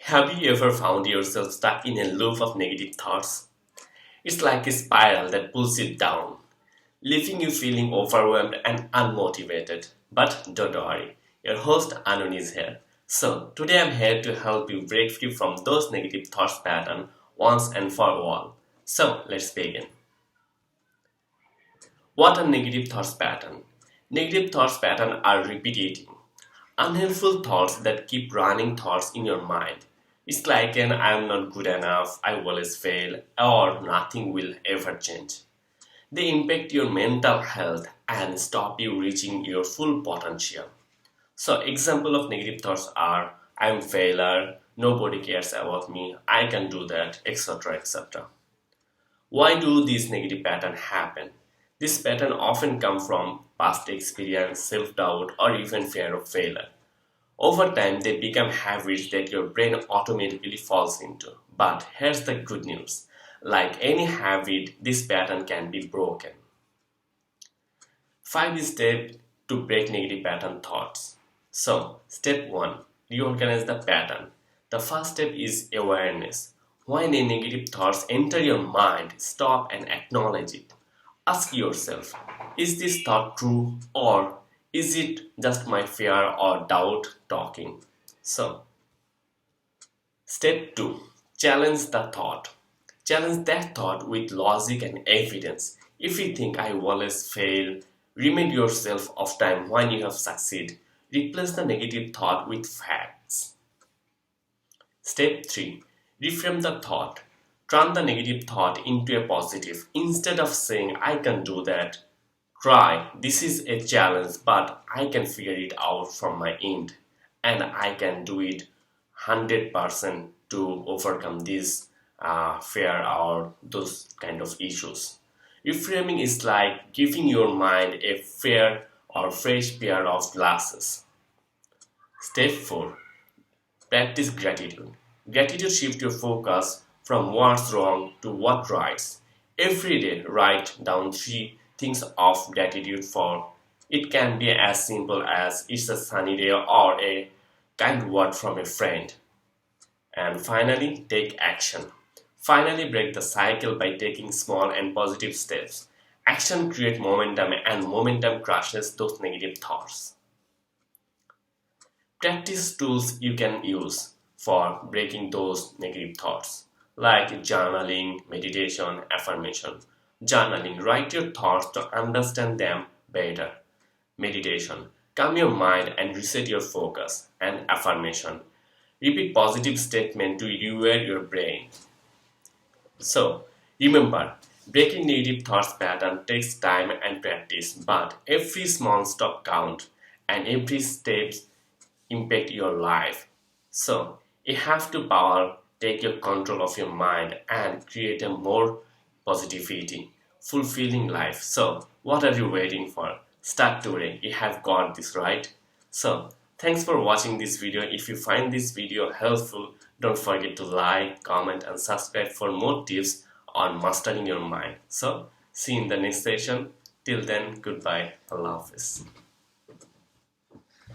Have you ever found yourself stuck in a loop of negative thoughts? It's like a spiral that pulls you down, leaving you feeling overwhelmed and unmotivated. But don't worry, your host Anun is here. So, today I'm here to help you break free from those negative thoughts pattern once and for all. So, let's begin. What are negative thoughts pattern? Negative thoughts pattern are repetitive, unhelpful thoughts that keep running thoughts in your mind. It's like an I'm not good enough, I always fail, or nothing will ever change. They impact your mental health and stop you reaching your full potential. So example of negative thoughts are I'm failure, nobody cares about me, I can do that, etc. etc. Why do these negative patterns happen? This pattern often come from past experience, self-doubt, or even fear of failure. Over time, they become habits that your brain automatically falls into. But here's the good news. Like any habit, this pattern can be broken. 5 steps to break negative pattern thoughts. So, step 1. Reorganize the pattern. The first step is awareness. When a negative thoughts enter your mind, stop and acknowledge it. Ask yourself, is this thought true or is it just my fear or doubt talking? So, step 2. Challenge the thought. Challenge that thought with logic and evidence. If you think I always fail, remind yourself of time when you have succeeded. Replace the negative thought with facts. Step 3. Reframe the thought. Turn the negative thought into a positive. Instead of saying I can do that, try, this is a challenge, but I can figure it out from my end, and I can do it 100% to overcome this fear or those kind of issues. Reframing is like giving your mind a fair or fresh pair of glasses. Step 4. Practice gratitude. Gratitude shifts your focus from what's wrong to what rights. Every day, write down 3 things of gratitude for. It can be as simple as it's a sunny day or a kind word from a friend. And finally, take action. Finally, break the cycle by taking small and positive steps. Action creates momentum and momentum crushes those negative thoughts. Practice tools you can use for breaking those negative thoughts like journaling, meditation, affirmation. Journaling, write your thoughts to understand them better. Meditation, calm your mind and reset your focus. And affirmation, repeat positive statement to rewire your brain. So, remember, breaking negative thoughts pattern takes time and practice, but every small step counts and every step impact your life. So, you have to power, take your control of your mind and create a more positivity, fulfilling life. So, what are you waiting for? Start today. You have got this, right? So, thanks for watching this video. If you find this video helpful, don't forget to like, comment, and subscribe for more tips on mastering your mind. So, see you in the next session. Till then, goodbye. Allah Hafiz.